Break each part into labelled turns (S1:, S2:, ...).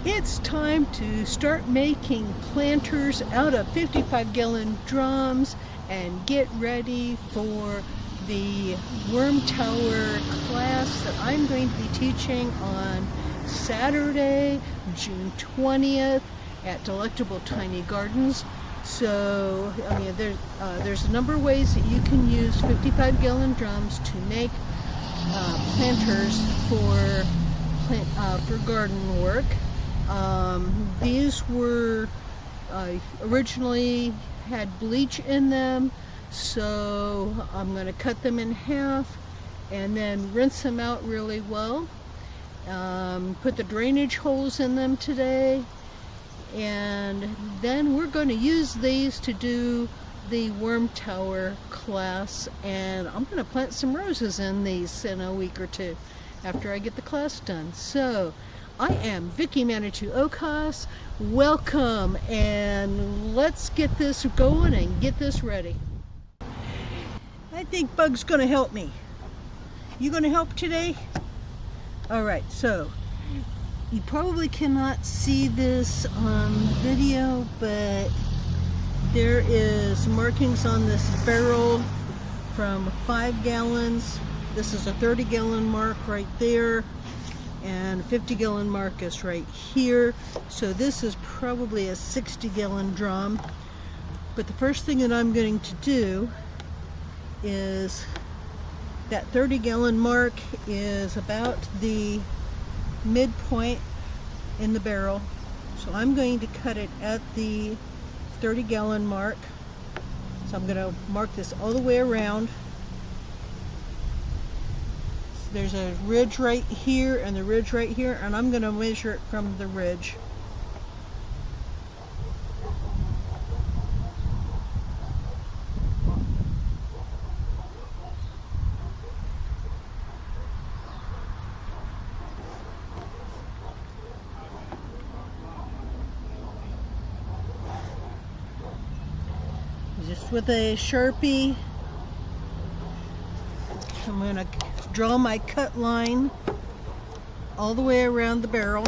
S1: It's time to start making planters out of 55-gallon drums and get ready for the worm tower class that I'm going to be teaching on Saturday, June 20th at Delectable Tiny Gardens. So, there's a number of ways that you can use 55-gallon drums to make planters for garden work. These were originally had bleach in them, so I'm going to cut them in half and then rinse them out really well. Put the drainage holes in them today, and then we're going to use these to do the worm tower class, and I'm going to plant some roses in these in a week or two after I get the class done. So I am Vicki Manitou Okas. Welcome, and let's get this going and get this ready. I think Bug's going to help me. You going to help today? Alright, so you probably cannot see this on video, but there is markings on this barrel from 5 gallons. This is a 30-gallon mark right there, and 50-gallon mark is right here. So this is probably a 60-gallon drum. But the first thing that I'm going to do is, that 30-gallon mark is about the midpoint in the barrel. So I'm going to cut it at the 30-gallon mark. So I'm going to mark this all the way around. There's a ridge right here and the ridge right here, and I'm going to measure it from the ridge. Just with a Sharpie, I'm going to draw my cut line all the way around the barrel.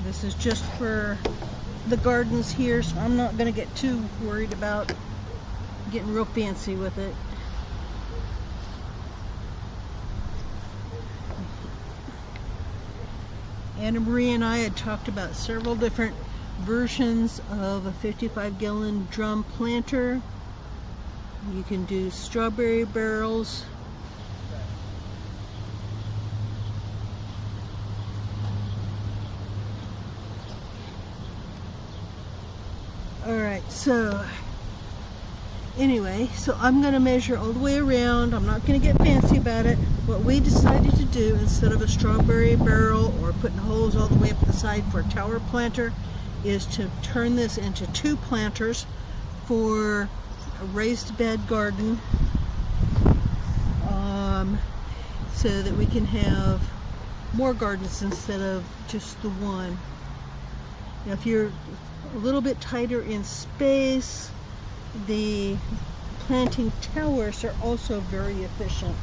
S1: This is just for the gardens here, so I'm not going to get too worried about getting real fancy with it. Anna Marie and I had talked about several different versions of a 55-gallon drum planter. You can do strawberry barrels. Alright, so anyway, so I'm going to measure all the way around. I'm not going to get fancy about it. What we decided to do, instead of a strawberry barrel or putting holes all the way up the side for a tower planter, is to turn this into 2 planters for a raised bed garden, so that we can have more gardens instead of just the one. Now, if you're a little bit tighter in space, the planting towers are also very efficient.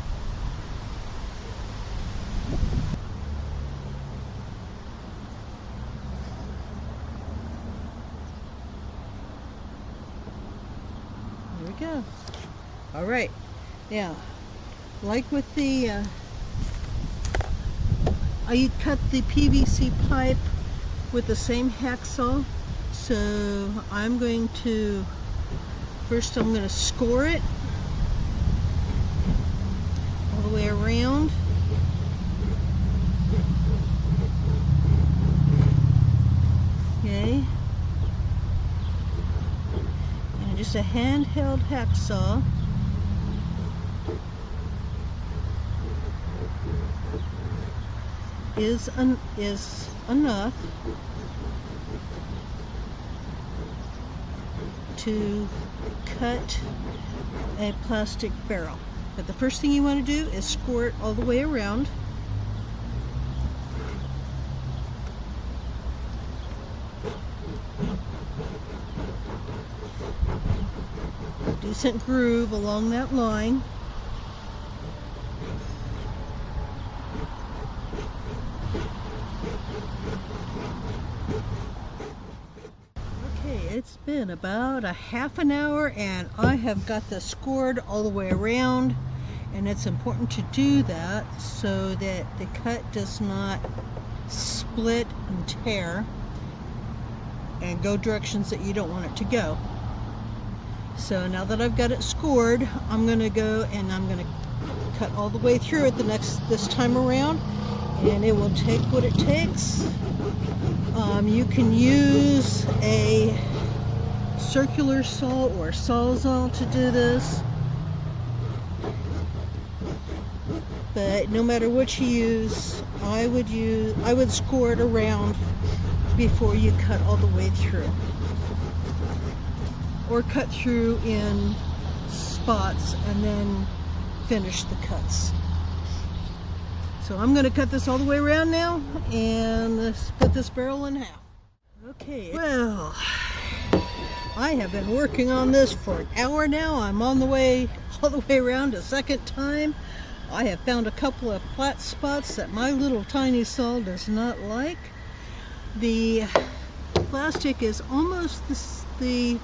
S1: There we go. Alright, now, like with the, I cut the PVC pipe with the same hacksaw, so I'm going to, first I'm going to score it all the way around. Okay. And just a handheld hacksaw. Is enough to cut a plastic barrel. But the first thing you want to do is score it all the way around. decent groove along that line. Okay, it's been about a half an hour and I have got this scored all the way around, and it's important to do that so that the cut does not split and tear and go directions that you don't want it to go. So now that I've got it scored, I'm going to go and I'm going to cut all the way through it this time around, and it will take what it takes. You can use a circular saw or sawzall to do this, but no matter what you use, I would score it around before you cut all the way through, or cut through in spots and then finish the cuts. So I'm going to cut this all the way around now and split this barrel in half. Okay, well, I have been working on this for an hour now. I'm on the way all the way around a second time. I have found a couple of flat spots that my little tiny saw does not like. The plastic is almost the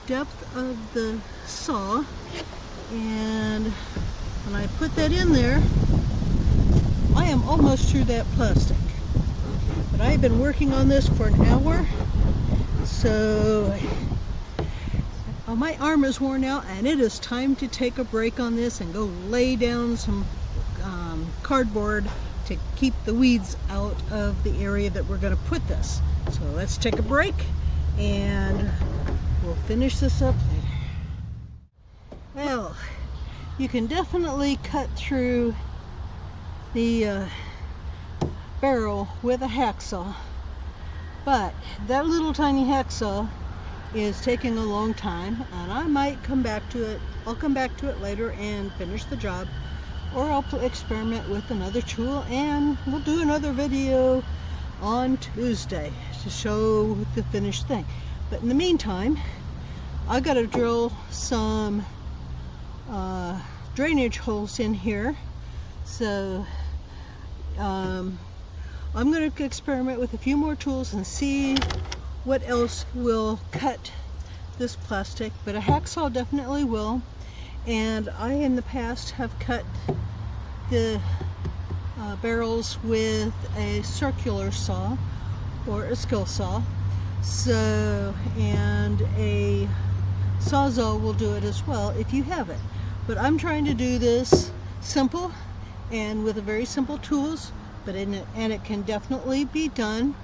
S1: depth of the saw, and when I put that in there, I am almost through that plastic. But I've been working on this for an hour, so my arm is worn out and it is time to take a break on this and go lay down some cardboard to keep the weeds out of the area that we're going to put this. So let's take a break and we'll finish this up later. Well, you can definitely cut through the barrel with a hacksaw, but that little tiny hacksaw is taking a long time, and I might come back to it. I'll come back to it later and finish the job, or I'll experiment with another tool, and we'll do another video on Tuesday to show the finished thing. But in the meantime, I got to drill some drainage holes in here, so I'm going to experiment with a few more tools and see what else will cut this plastic, but a hacksaw definitely will. And I in the past have cut the barrels with a circular saw or a skill saw, so, and a sawzall will do it as well if you have it. But I'm trying to do this simple and with a very simple tools, but it can definitely be done.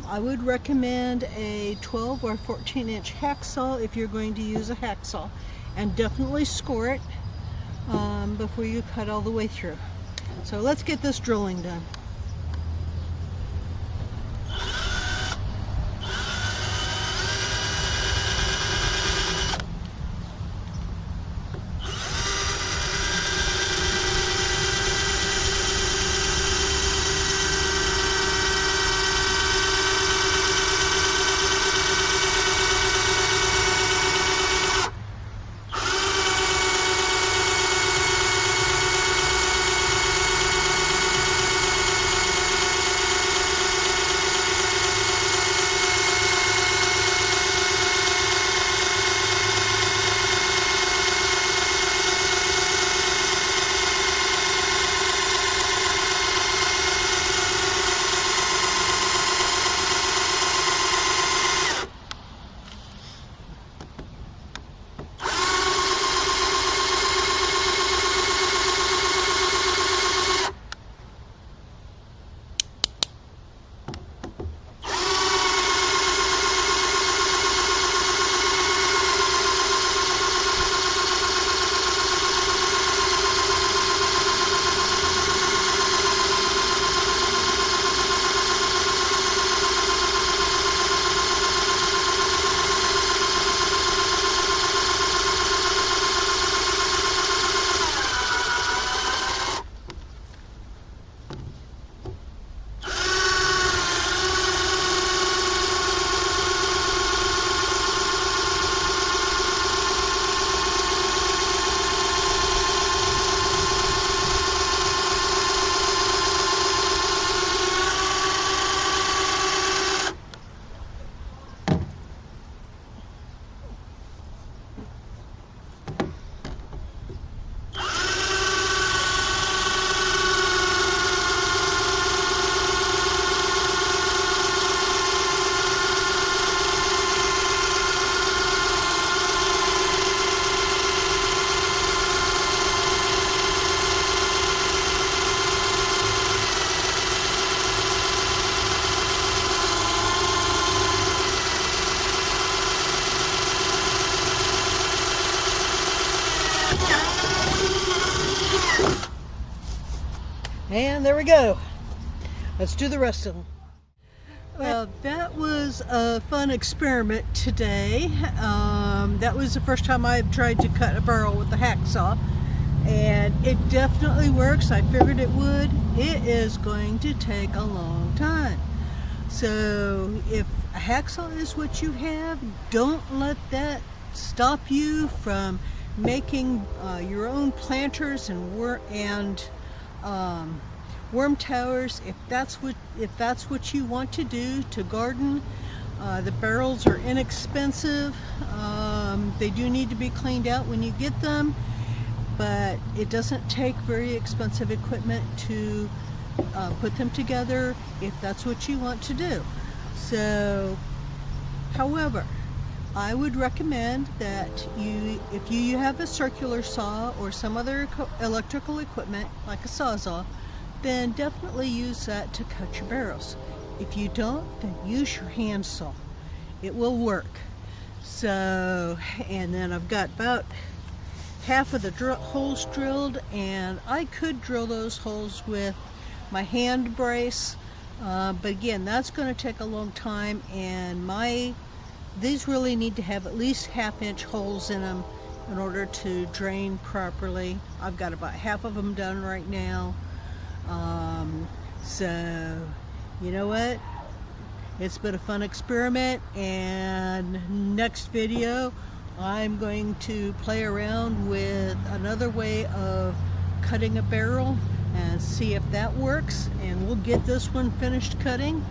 S1: I would recommend a 12 or 14-inch hacksaw if you're going to use a hacksaw, and definitely score it before you cut all the way through. So let's get this drilling done. And there we go. Let's do the rest of them. That was a fun experiment today. That was the first time I've tried to cut a barrel with a hacksaw, and it definitely works. I figured it would. It is going to take a long time. So if a hacksaw is what you have, don't let that stop you from making your own planters and worm towers. If that's what you want to do to garden. The barrels are inexpensive. They do need to be cleaned out when you get them, but it doesn't take very expensive equipment to put them together if that's what you want to do. So, however, I would recommend that if you have a circular saw or some other electrical equipment like a sawzall, then definitely use that to cut your barrels. If you don't, then use your hand saw. It will work. So, and then I've got about half of the holes drilled, and I could drill those holes with my hand brace, but again, that's going to take a long time, and these really need to have at least half-inch holes in them in order to drain properly. I've got about half of them done right now. So you know what, it's been a fun experiment, and next video I'm going to play around with another way of cutting a barrel and see if that works, and we'll get this one finished cutting.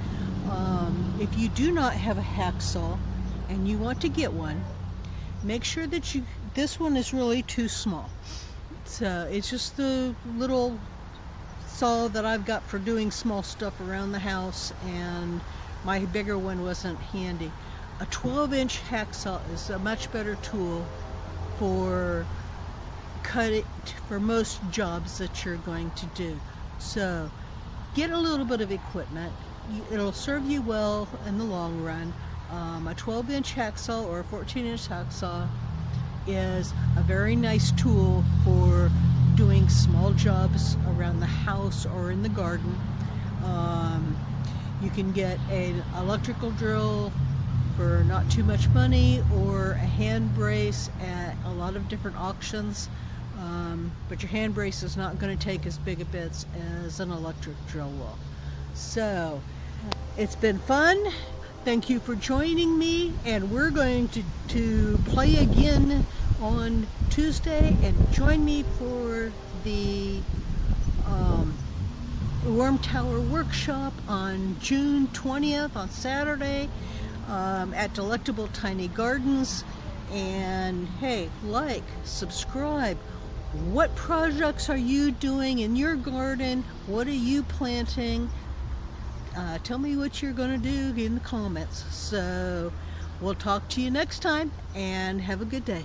S1: If you do not have a hacksaw and you want to get one, make sure that this one is really too small. So it's just the little saw that I've got for doing small stuff around the house, and my bigger one wasn't handy. A 12-inch hacksaw is a much better tool for most jobs that you're going to do. So get a little bit of equipment. It'll serve you well in the long run. A 12-inch hacksaw or a 14-inch hacksaw is a very nice tool for doing small jobs around the house or in the garden. You can get an electrical drill for not too much money, or a hand brace at a lot of different auctions, but your hand brace is not going to take as big a bits as an electric drill will. So it's been fun. Thank you for joining me, and we're going to play again on Tuesday, and join me for the Worm Tower Workshop on June 20th on Saturday at Delectable Tiny Gardens. And hey, like, subscribe. What projects are you doing in your garden? What are you planting? Tell me what you're going to do in the comments. So we'll talk to you next time, and have a good day.